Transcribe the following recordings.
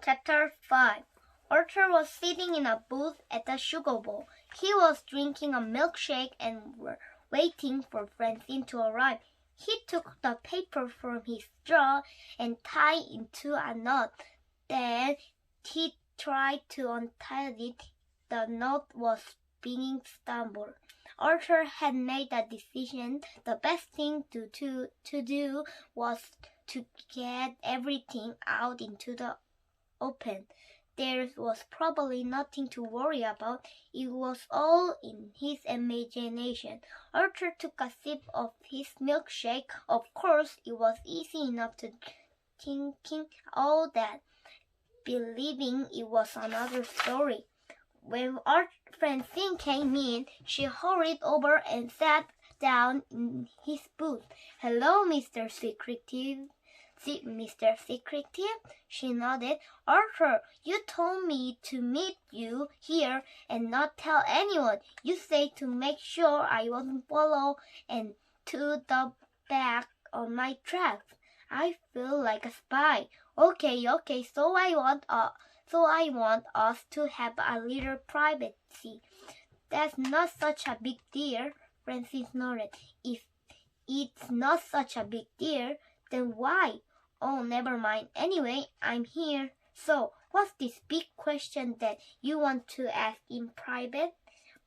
Chapter 5. Arthur was sitting in a booth at the Sugar Bowl. He was drinking a milkshake and waiting for Francine to arrive. He took the paper from his straw and tied it into a knot. Then he tried to untie it. The knot was being stumbled. Arthur had made the decision. The best thing to do was to get everything out into the open. There was probably nothing to worry about. It was all in his imagination. Arthur took a sip of his milkshake. Of course, it was easy enough to thinking all that. Believing it was another story. When Francine came in, she hurried over and sat down in his booth. "Hello, Mr. Secretive." "Mr. Secretive?" She nodded. "Arthur, you told me to meet you here and not tell anyone. You say to make sure I wasn't followed and to double back on my tracks. I feel like a spy." Okay, so I want us to have a little privacy." "That's not such a big deal," Francis nodded. "If it's not such a big deal, then why?" "Oh, never mind. Anyway, I'm here. So, what's this big question that you want to ask in private?"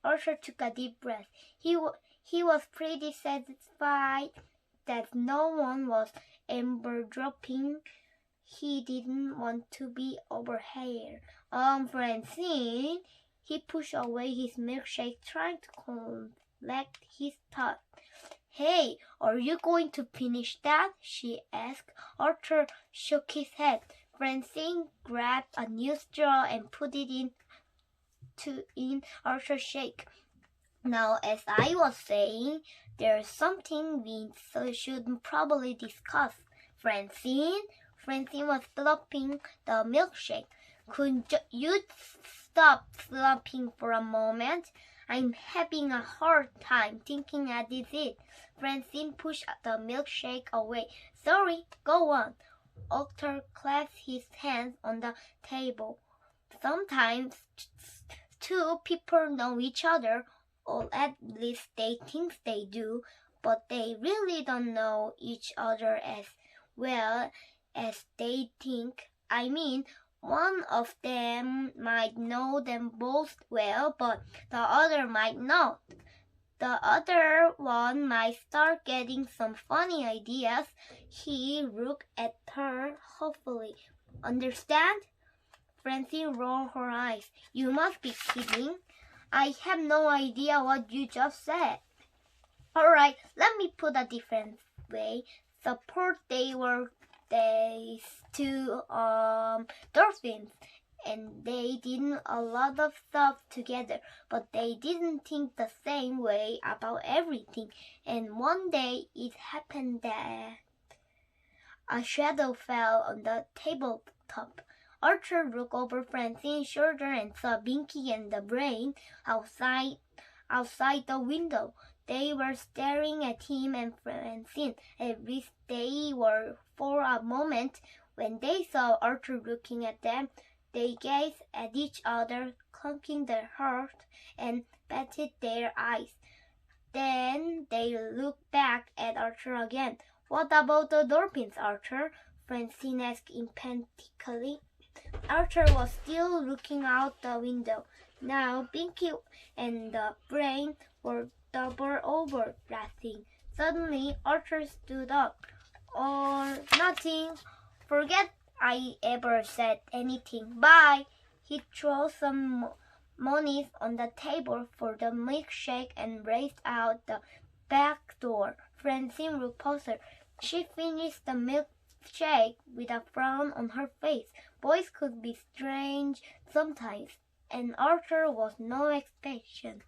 Arthur took a deep breath. He was pretty satisfied that no one was eavesdropping. He didn't want to be overheard. Francine." He pushed away his milkshake, trying to collect his thoughts. "Hey, are you going to finish that?" she asked. Arthur shook his head. Francine grabbed a new straw and put it in Arthur's shake. "Now, as I was saying, there's something we should probably discuss. Francine was slurping the milkshake. "Could you stop slurping for a moment? I'm having a hard time thinking at it." Francine pushed the milkshake away. "Sorry, go on." Arthur clasped his hands on the table. "Sometimes two people know each other, or at least they think they do, but they really don't know each other as well as they think. I mean, one of them might know them both well, but the other might not. The other one might start getting some funny ideas." He looked at her hopefully. "Understand?" Francine rolled her eyes. "You must be kidding. I have no idea what you just said." "All right, let me put a different way. Suppose they were these two dolphins, and they did a lot of stuff together, but they didn't think the same way about everything. And one day it happened that a shadow fell on the tabletop." Arthur looked over Francine's shoulder and saw Binky and the Brain outside the window. They were staring at him and Francine. At least they were for a moment. When they saw Arthur looking at them, they gazed at each other, clunking their hearts, and batted their eyes. Then they looked back at Arthur again. "What about the dolphins, Arthur?" Francine asked emphatically. Arthur was still looking out the window. Now Binky and the Brain were doubled over, laughing. Suddenly, Arthur stood up. "Or nothing. Forget I ever said anything. Bye." He threw some monies on the table for the milkshake and raced out the back door. Francine looked puzzled. She finished the milkshake with a frown on her face. Boys could be strange sometimes, and Arthur was no exception.